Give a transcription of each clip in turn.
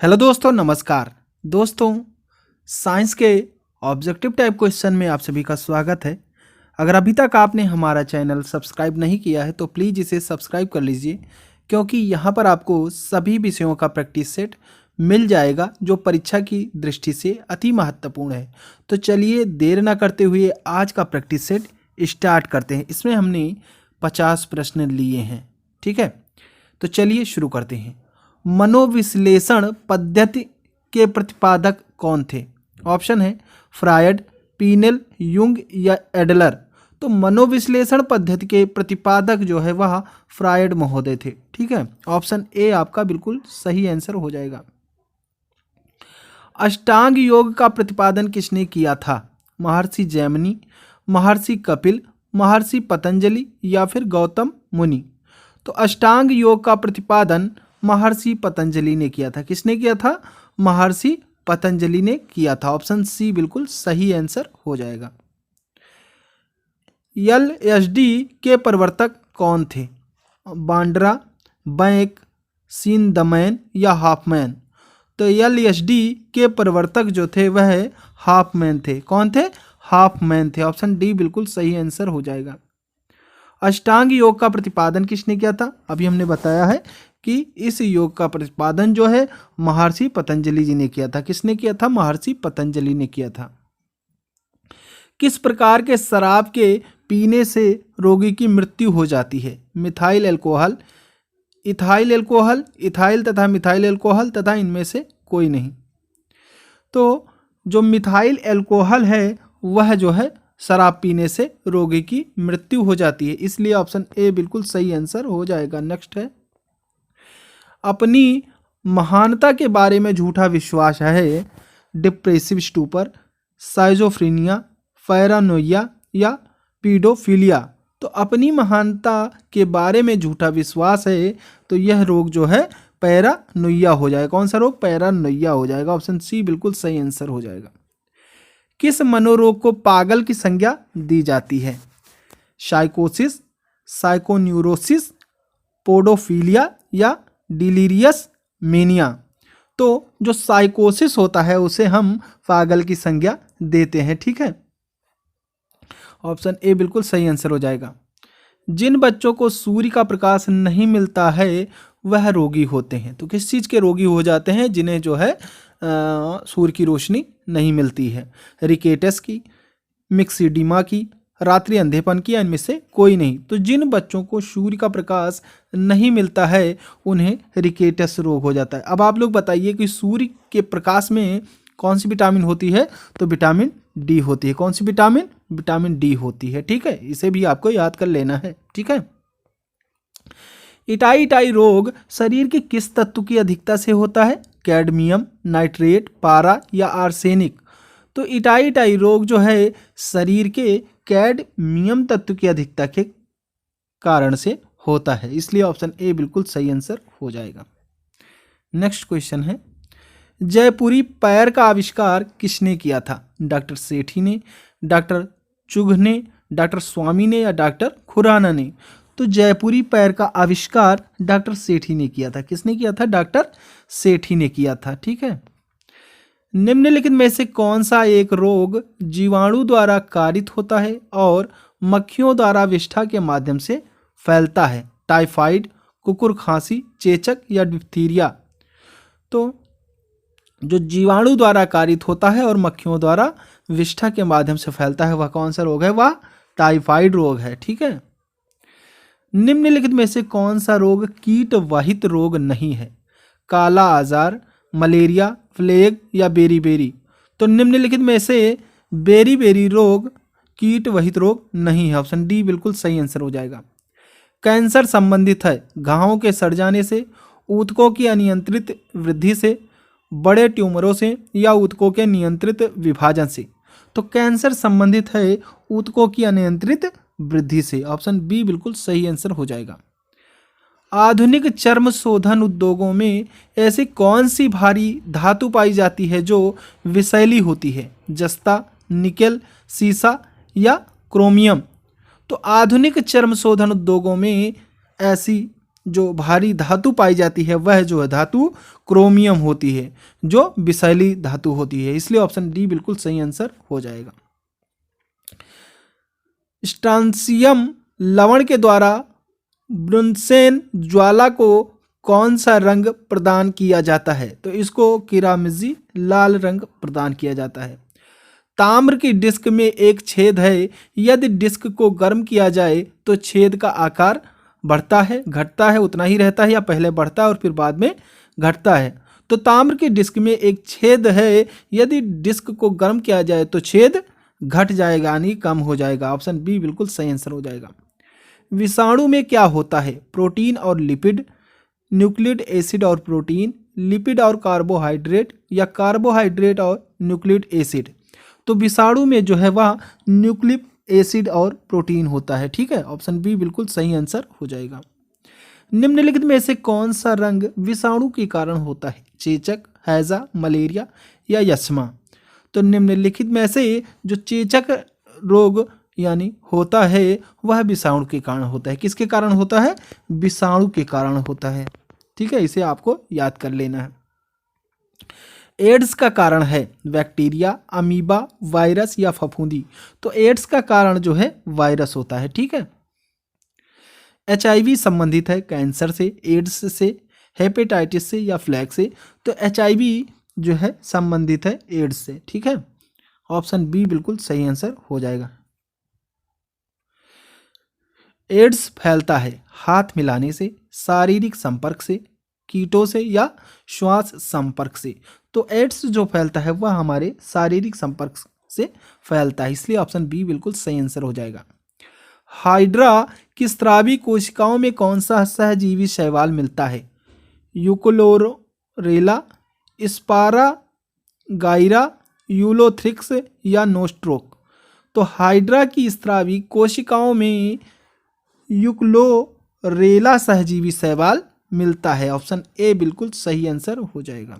Hello दोस्तों, नमस्कार। दोस्तों, साइंस के ऑब्जेक्टिव टाइप क्वेश्चन में आप सभी का स्वागत है। अगर अभी तक आपने हमारा चैनल सब्सक्राइब नहीं किया है तो प्लीज़ इसे सब्सक्राइब कर लीजिए, क्योंकि यहाँ पर आपको सभी विषयों का प्रैक्टिस सेट मिल जाएगा जो परीक्षा की दृष्टि से अति महत्वपूर्ण है। तो चलिए देर ना करते हुए आज का प्रैक्टिस सेट स्टार्ट करते हैं। इसमें हमने 50 प्रश्न लिए हैं, ठीक है। तो चलिए शुरू करते हैं। मनोविश्लेषण पद्धति के प्रतिपादक कौन थे? ऑप्शन है फ्रायड, पीनेल, युंग या एडलर। तो मनोविश्लेषण पद्धति के प्रतिपादक जो है वह फ्रायड महोदय थे, ठीक है। ऑप्शन ए आपका बिल्कुल सही आंसर हो जाएगा। अष्टांग योग का प्रतिपादन किसने किया था? महर्षि जैमिनी, महर्षि कपिल, महर्षि पतंजलि या फिर गौतम मुनि। तो अष्टांग योग का प्रतिपादन महर्षि पतंजलि ने किया था। किसने किया था? महर्षि पतंजलि ने किया था। ऑप्शन सी बिल्कुल सही आंसर हो जाएगा। एलएसडी के प्रवर्तक कौन थे? बांड्रा, बैंक, सिंदमैन या हाफमैन। तो एलएसडी के प्रवर्तक जो थे वह हाफमैन थे। कौन थे? हाफमैन थे। ऑप्शन डी बिल्कुल सही आंसर हो जाएगा। अष्टांग योग का प्रतिपादन किसने किया था? अभी हमने बताया है कि इस योग का प्रतिपादन जो है महर्षि पतंजलि जी ने किया था। किसने किया था? महर्षि पतंजलि ने किया था। किस प्रकार के शराब के पीने से रोगी की मृत्यु हो जाती है? Methyl alcohol, ethyl alcohol, ethyl तथा मिथाइल अल्कोहल तथा इनमें से कोई नहीं। तो जो मिथाइल अल्कोहल है वह जो है शराब पीने से रोगी की मृत्यु हो जाती है, इसलिए ऑप्शन ए बिल्कुल सही आंसर हो जाएगा। नेक्स्ट है, अपनी महानता के बारे में झूठा विश्वास है। डिप्रेसिव स्टूपर, साइजोफ्रीनिया, पैरानोइया या पीडोफिलिया। तो अपनी महानता के बारे में झूठा विश्वास है तो यह रोग जो है पैरानोइया हो जाएगा। कौन सा रोग? पैरानोइया हो जाएगा। ऑप्शन सी बिल्कुल सही आंसर हो जाएगा। किस मनोरोग को पागल की संज्ञा दी जाती है? साइकोसिस, साइकोन्यूरोसिस, पोडोफिलिया या डिलीरियस मेनिया। तो जो साइकोसिस होता है उसे हम पागल की संज्ञा देते हैं, ठीक है। ऑप्शन ए बिल्कुल सही आंसर हो जाएगा। जिन बच्चों को सूर्य का प्रकाश नहीं मिलता है वह रोगी होते हैं। तो किस चीज़ के रोगी हो जाते हैं? जिन्हें जो है सूर्य की रोशनी नहीं मिलती है। रिकेटस की, मिक्सिडिमा की, रात्रि अंधेपन की, इनमें से कोई नहीं। तो जिन बच्चों को सूर्य का प्रकाश नहीं मिलता है उन्हें रिकेटस रोग हो जाता है। अब आप लोग बताइए कि सूर्य के प्रकाश में कौन सी विटामिन होती है? तो विटामिन डी होती है। कौन सी विटामिन? विटामिन डी होती है, ठीक है। इसे भी आपको याद कर लेना है, ठीक है। इटाई रोग शरीर के किस तत्व की अधिकता से होता है? कैडमियम, नाइट्रेट, पारा या आर्सेनिक। तो इटाई रोग जो है शरीर के कैडमियम तत्व की अधिकता के कारण से होता है, इसलिए ऑप्शन ए बिल्कुल सही आंसर हो जाएगा। नेक्स्ट क्वेश्चन है, जयपुरी पैर का आविष्कार किसने किया था? डॉक्टर सेठी ने, डॉक्टर चुघ ने, डॉक्टर स्वामी ने या डॉक्टर खुराना ने। तो जयपुरी पैर का आविष्कार डॉक्टर सेठी ने किया था। किसने किया था? डॉक्टर सेठी ने किया था, ठीक है। निम्नलिखित में से कौन सा एक रोग जीवाणु द्वारा कारित होता है और मक्खियों द्वारा विष्ठा के माध्यम से फैलता है? टाइफाइड, कुकुर खांसी, चेचक या डिप्थीरिया। तो जो जीवाणु द्वारा कारित होता है और मक्खियों द्वारा विष्ठा के माध्यम से फैलता है वह कौन सा रोग है? वह टाइफाइड रोग है, ठीक है। निम्नलिखित में से कौन सा रोग कीट वाहित रोग नहीं है? काला आजार, मलेरिया, प्लेग या बेरीबेरी। तो निम्नलिखित में से बेरीबेरी रोग कीट वहित रोग नहीं है। ऑप्शन डी बिल्कुल सही आंसर हो जाएगा। कैंसर संबंधित है घावों के सड़ जाने से, ऊतकों की अनियंत्रित वृद्धि से, बड़े ट्यूमरों से या ऊतकों के नियंत्रित विभाजन से। तो कैंसर संबंधित है ऊतकों की अनियंत्रित वृद्धि से। ऑप्शन बी बिल्कुल सही आंसर हो जाएगा। आधुनिक चर्म शोधन उद्योगों में ऐसी कौन सी भारी धातु पाई जाती है जो विषैली होती है? जस्ता, निकेल, सीसा या क्रोमियम। तो आधुनिक चर्म शोधन उद्योगों में ऐसी जो भारी धातु पाई जाती है वह जो है धातु क्रोमियम होती है, जो विषैली धातु होती है। इसलिए ऑप्शन डी बिल्कुल सही आंसर हो जाएगा। स्ट्रांसियम लवण के द्वारा ब्रुनसेन ज्वाला को कौन सा रंग प्रदान किया जाता है? तो इसको किरामिजी लाल रंग प्रदान किया जाता है। ताम्र की डिस्क में एक छेद है, यदि डिस्क को गर्म किया जाए तो छेद का आकार बढ़ता है, घटता है, उतना ही रहता है, या पहले बढ़ता है और फिर बाद में घटता है? तो ताम्र की डिस्क में एक छेद है, यदि डिस्क को गर्म किया जाए तो छेद घट जाएगा, यानी कम हो जाएगा। ऑप्शन बी बिल्कुल सही आंसर हो जाएगा। विषाणु में क्या होता है? प्रोटीन और लिपिड, न्यूक्लिक एसिड और प्रोटीन, लिपिड और कार्बोहाइड्रेट, या कार्बोहाइड्रेट और न्यूक्लिक एसिड? तो विषाणु में जो है वह न्यूक्लिक एसिड और प्रोटीन होता है। ठीक है, ऑप्शन बी बिल्कुल सही आंसर हो जाएगा। निम्नलिखित में से कौन सा रंग विषाणु के कारण होता है? चेचक, हैजा, मलेरिया या यक्ष्मा? तो निम्नलिखित में से जो चेचक रोग यानी होता है वह विषाणु के कारण होता है। किसके कारण होता है? विषाणु के कारण होता है। ठीक है, इसे आपको याद कर लेना है। एड्स का कारण है बैक्टीरिया, अमीबा, वायरस या फफूंदी? तो एड्स का कारण जो है वायरस होता है। ठीक है। HIV संबंधित है कैंसर से, एड्स से, हेपेटाइटिस से या फ्लैग से? तो HIV जो है संबंधित है एड्स से। ठीक है, ऑप्शन बी बिल्कुल सही आंसर हो जाएगा। एड्स फैलता है हाथ मिलाने से, शारीरिक संपर्क से, कीटों से या श्वास संपर्क से? तो एड्स जो फैलता है वह हमारे शारीरिक संपर्क से फैलता है। इसलिए ऑप्शन बी बिल्कुल सही आंसर हो जाएगा। हाइड्रा की स्रावी कोशिकाओं में कौन सा सहजीवी शैवाल मिलता है? यूकोलोरेला, स्पारा गाइरा, यूलोथ्रिक्स या नोस्ट्रोक? तो हाइड्रा की स्रावी कोशिकाओं में यूकोलोरेला सहजीवी शैवाल मिलता है। ऑप्शन ए बिल्कुल सही आंसर हो जाएगा।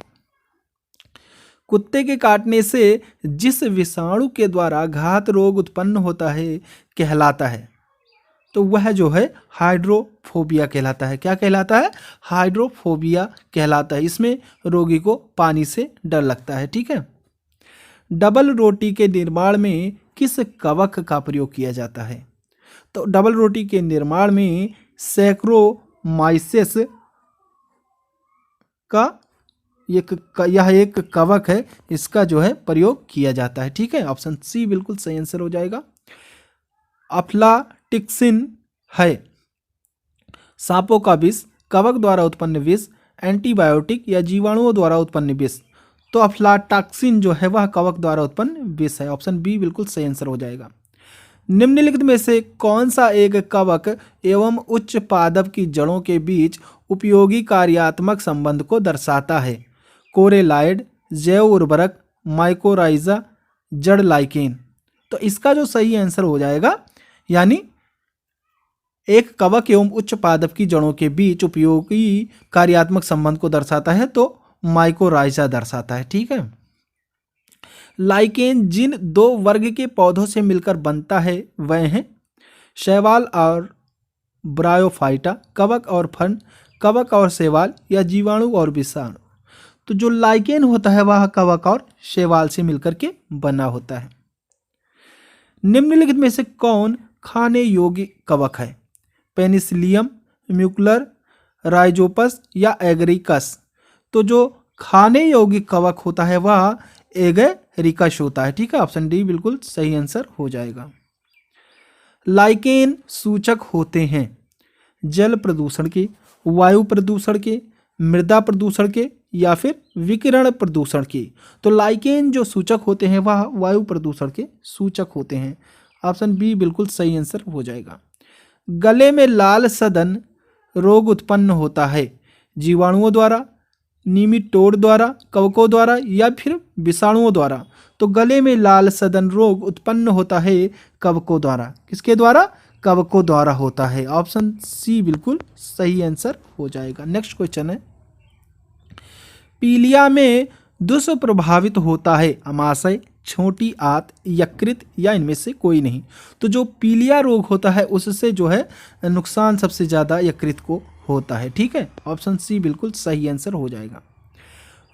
कुत्ते के काटने से जिस विषाणु के द्वारा घात रोग उत्पन्न होता है कहलाता है? तो वह जो है हाइड्रोफोबिया कहलाता है। क्या कहलाता है? हाइड्रोफोबिया कहलाता है। इसमें रोगी को पानी से डर लगता है। ठीक है। डबल रोटी के निर्माण में किस कवक का प्रयोग किया जाता है? तो डबल रोटी के निर्माण में सैक्रोमाइसेस का यह एक कवक है, इसका जो है प्रयोग किया जाता है। ठीक है, ऑप्शन सी बिल्कुल सही आंसर हो जाएगा। अफ्लाटिक्सिन है सांपों का विष, कवक द्वारा उत्पन्न विष, एंटीबायोटिक या जीवाणुओं द्वारा उत्पन्न विष? तो अफ्लाटॉक्सिन जो है वह कवक द्वारा उत्पन्न विष है। ऑप्शन बी बिल्कुल सही आंसर हो जाएगा। निम्नलिखित में से कौन सा एक कवक एवं उच्च पादप की जड़ों के बीच उपयोगी कार्यात्मक संबंध को दर्शाता है? कोरेलाइड, जैव उर्वरक, माइकोराइजा, जड़ लाइकेन? तो इसका जो सही आंसर हो जाएगा, यानी एक कवक एवं उच्च पादप की जड़ों के बीच उपयोगी कार्यात्मक संबंध को दर्शाता है तो माइकोराइजा दर्शाता है। ठीक है। लाइकेन जिन दो वर्ग के पौधों से मिलकर बनता है वह हैं शैवाल और ब्रायोफाइटा, कवक और फर्न, कवक और शैवाल या जीवाणु और विषाणु? तो जो लाइकेन होता है वह कवक और शैवाल से मिलकर के बना होता है। निम्नलिखित में से कौन खाने योग्य कवक है? पेनिसिलियम, म्यूकुलर, राइजोपस या एगरिकस? तो जो खाने योग्य कवक होता है वह एगरिकस होता है। ठीक है, ऑप्शन डी बिल्कुल सही आंसर हो जाएगा। लाइकेन सूचक होते हैं जल प्रदूषण के, वायु प्रदूषण के, मृदा प्रदूषण के या फिर विकिरण प्रदूषण के? तो लाइकेन जो सूचक होते हैं वह वायु प्रदूषण के सूचक होते हैं। ऑप्शन बी बिल्कुल सही आंसर हो जाएगा। गले में लाल सदन रोग उत्पन्न होता है जीवाणुओं द्वारा, निमिटोड द्वारा, कवकों द्वारा या फिर विषाणुओं द्वारा? तो गले में लाल सदन रोग उत्पन्न होता है कवकों द्वारा। किसके द्वारा? कवकों द्वारा होता है। ऑप्शन सी बिल्कुल सही आंसर हो जाएगा। नेक्स्ट क्वेश्चन है, पीलिया में दुष्प्रभावित होता है अमाशय, छोटी आंत, यकृत या इनमें से कोई नहीं? तो जो पीलिया रोग होता है उससे जो है नुकसान सबसे ज़्यादा यकृत को होता है। ठीक है, ऑप्शन सी बिल्कुल सही आंसर हो जाएगा।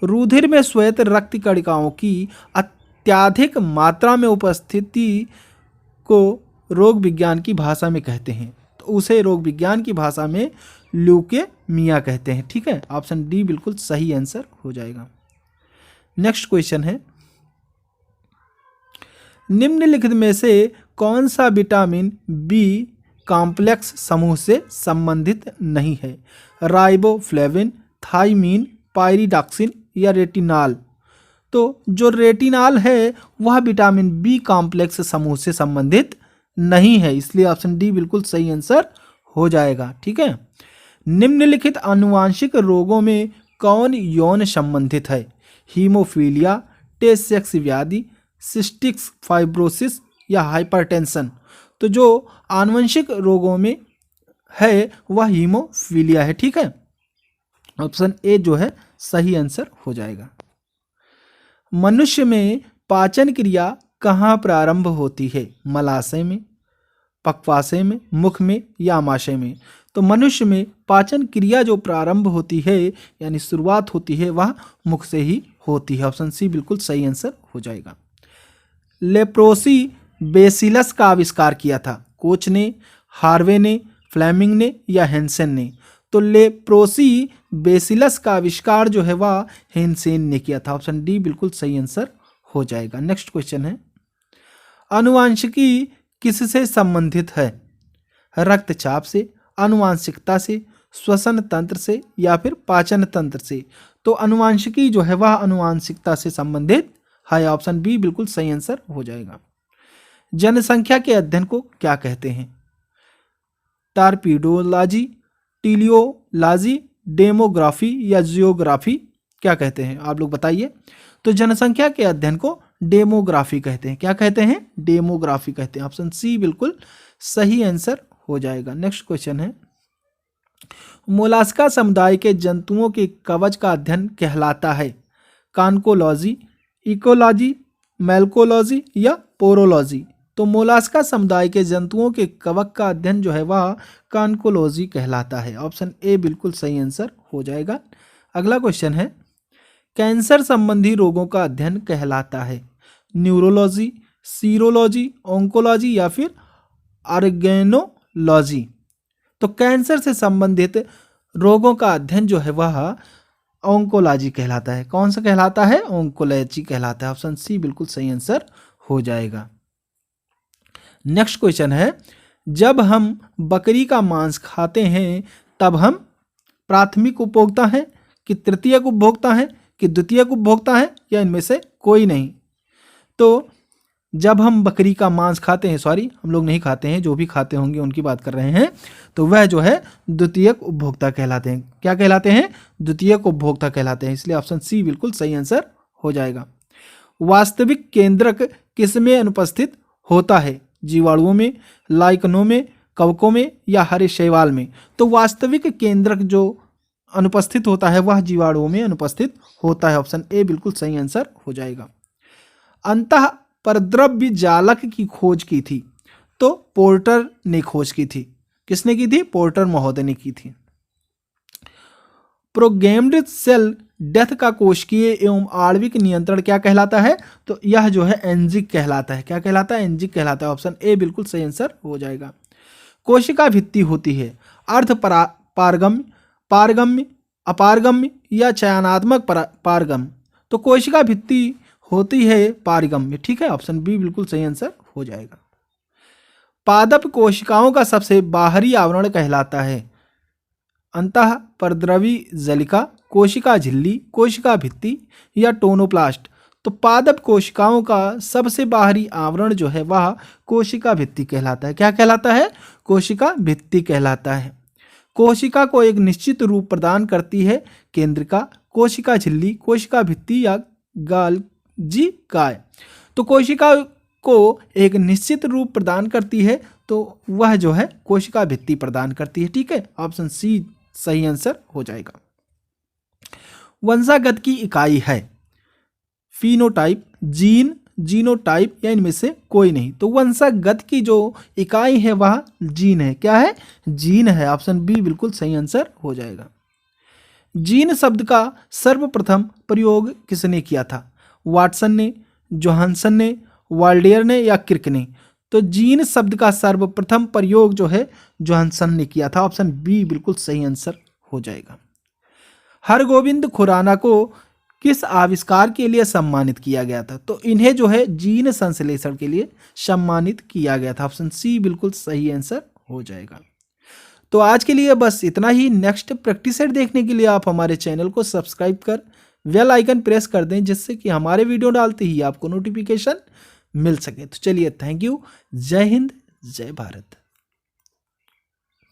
रुधिर में श्वेत रक्त कणिकाओं की अत्यधिक मात्रा में उपस्थिति को रोग विज्ञान की भाषा में कहते हैं, तो उसे रोग विज्ञान की भाषा में ल्यूकेमिया कहते हैं। ठीक है, ऑप्शन डी बिल्कुल सही आंसर हो जाएगा। नेक्स्ट क्वेश्चन है, निम्नलिखित में से कौन सा विटामिन बी कॉम्प्लेक्स समूह से संबंधित नहीं है? राइबोफ्लेविन, थाइमीन, पाइरिडॉक्सिन या रेटिनॉल? तो जो रेटिनॉल है वह विटामिन बी कॉम्प्लेक्स समूह से संबंधित नहीं है, इसलिए ऑप्शन डी बिल्कुल सही आंसर हो जाएगा। ठीक है, निम्नलिखित आनुवांशिक रोगों में कौन यौन संबंधित है? हीमोफीलिया, टेस्ट सेक्स व्याधि, सिस्टिक फाइब्रोसिस या हाइपरटेंशन? तो जो आनुवंशिक रोगों में है वह हीमोफीलिया है। ठीक है, ऑप्शन ए जो है सही आंसर हो जाएगा। मनुष्य में पाचन क्रिया कहाँ प्रारंभ होती है? मलाशय में, पक्वाशय में, मुख में या आमाशय में? तो मनुष्य में पाचन क्रिया जो प्रारंभ होती है यानी शुरुआत होती है वह मुख से ही होती है। ऑप्शन सी बिल्कुल सही आंसर हो जाएगा। लेप्रोसी बेसिलस का आविष्कार किया था? कोच ने, हार्वे ने, फ्लेमिंग ने या हेंसेन ने? तो लेप्रोसी बेसिलस का आविष्कार जो है वह हेंसेन ने किया था। ऑप्शन डी बिल्कुल सही आंसर हो जाएगा। नेक्स्ट क्वेश्चन है, आनुवांशिकी किससे संबंधित है? रक्तचाप से, आनुवांशिकता से, श्वसन तंत्र से या फिर पाचन तंत्र से? तो आनुवांशिकी जो है वह आनुवांशिकता से संबंधित है। ऑप्शन बी बिल्कुल सही आंसर हो जाएगा। जनसंख्या के अध्ययन को क्या कहते हैं? टार्पीडोलॉजी, टीलियोलॉजी, डेमोग्राफी या जियोग्राफी? क्या कहते हैं आप लोग बताइए। तो जनसंख्या के अध्ययन को डेमोग्राफी कहते हैं। क्या कहते हैं? डेमोग्राफी कहते हैं। ऑप्शन सी बिल्कुल सही आंसर हो जाएगा। नेक्स्ट क्वेश्चन है, मोलास्का समुदाय के जंतुओं के कवच का अध्ययन कहलाता है? कान्कोलॉजी, इकोलॉजी, मैल्कोलॉजी या पोरोलॉजी? तो मोलास्का समुदाय के जंतुओं के कवच का अध्ययन जो है वह कान्कोलॉजी कहलाता है। ऑप्शन ए बिल्कुल सही आंसर हो जाएगा। अगला क्वेश्चन है, कैंसर संबंधी रोगों का अध्ययन कहलाता है? न्यूरोलॉजी, सीरोलॉजी, ओंकोलॉजी या फिर ऑर्गेनोलॉजी? तो कैंसर से संबंधित रोगों का अध्ययन जो है वह ओंकोलॉजी कहलाता है। कौन सा कहलाता है? ओंकोलॉजी कहलाता है। ऑप्शन सी बिल्कुल सही आंसर हो जाएगा। नेक्स्ट क्वेश्चन है, जब हम बकरी का मांस खाते हैं तब हम प्राथमिक उपभोक्ता हैं कि तृतीयक उपभोक्ता हैं कि द्वितीयक उपभोक्ता हैं या इनमें से कोई नहीं? तो जब हम बकरी का मांस खाते हैं, सॉरी हम लोग नहीं खाते हैं, जो भी खाते होंगे उनकी बात कर रहे हैं, तो वह जो है द्वितीयक उपभोक्ता कहलाते हैं। क्या कहलाते हैं? द्वितीयक उपभोक्ता कहलाते हैं। इसलिए ऑप्शन सी बिल्कुल सही आंसर हो जाएगा। वास्तविक केंद्रक किसमें अनुपस्थित होता है? जीवाणुओं में, लाइकनों में, कवकों में या हरे शैवाल में? तो वास्तविक केंद्रक जो अनुपस्थित होता है वह जीवाणुओं में अनुपस्थित होता है। ऑप्शन ए बिल्कुल सही आंसर हो जाएगा। अंतः परद्रव्य जालक की खोज की थी? तो पोर्टर ने खोज की थी। किसने की थी? पोर्टर महोदय ने की थी। प्रोगैम्ड सेल डेथ का कोशिकीय एवं आणविक नियंत्रण क्या कहलाता है? तो यह जो है एंजिक कहलाता है। क्या कहलाता है? एंजिक कहलाता है। ऑप्शन ए बिल्कुल सही आंसर हो जाएगा। कोशिका भित्ति होती है अर्ध पारगम्य, पारगम्य, अपारगम्य या चयनात्मक पारगम्य? तो कोशिका भित्ति होती है पारगम्य। ठीक है, ऑप्शन बी बिल्कुल सही आंसर हो जाएगा। पादप कोशिकाओं का सबसे बाहरी आवरण कहलाता है? अंतः परद्रवी जलिका, कोशिका झिल्ली, कोशिका भित्ति या टोनोप्लास्ट? तो पादप कोशिकाओं का सबसे बाहरी आवरण जो है वह कोशिका भित्ति कहलाता है। क्या कहलाता है? कोशिका भित्ति कहलाता है। कोशिका को एक निश्चित रूप प्रदान करती है केंद्रिका, कोशिका झिल्ली, कोशिका भित्ति या गाल्जी काय? तो कोशिका को एक निश्चित रूप प्रदान करती है तो वह जो है कोशिका भित्ति प्रदान करती है। ठीक है, ऑप्शन सी सही आंसर हो जाएगा। वंशागत की इकाई है फिनोटाइप, जीन, जीनोटाइप या इनमें से कोई नहीं। तो वंशागत की जो इकाई है वह जीन है। क्या है? जीन है। ऑप्शन बी बिल्कुल सही आंसर हो जाएगा। जीन शब्द का सर्वप्रथम प्रयोग किसने किया था? वाटसन ने, जोहानसन ने, वाल्डेयर ने या क्रिक ने? तो जीन शब्द का सर्वप्रथम प्रयोग जो है जोहानसन ने किया था। ऑप्शन बी बिल्कुल सही आंसर हो जाएगा। हरगोविंद खुराना को किस आविष्कार के लिए सम्मानित किया गया था? तो इन्हें जो है जीन संश्लेषण के लिए सम्मानित किया गया था। ऑप्शन सी बिल्कुल सही आंसर हो जाएगा। तो आज के लिए बस इतना ही। नेक्स्ट प्रैक्टिस सेट देखने के लिए आप हमारे चैनल को सब्सक्राइब कर बेल आइकन प्रेस कर दें, जिससे कि हमारे वीडियो डालते ही आपको नोटिफिकेशन मिल सके। तो चलिए, थैंक यू। जय हिंद, जय भारत।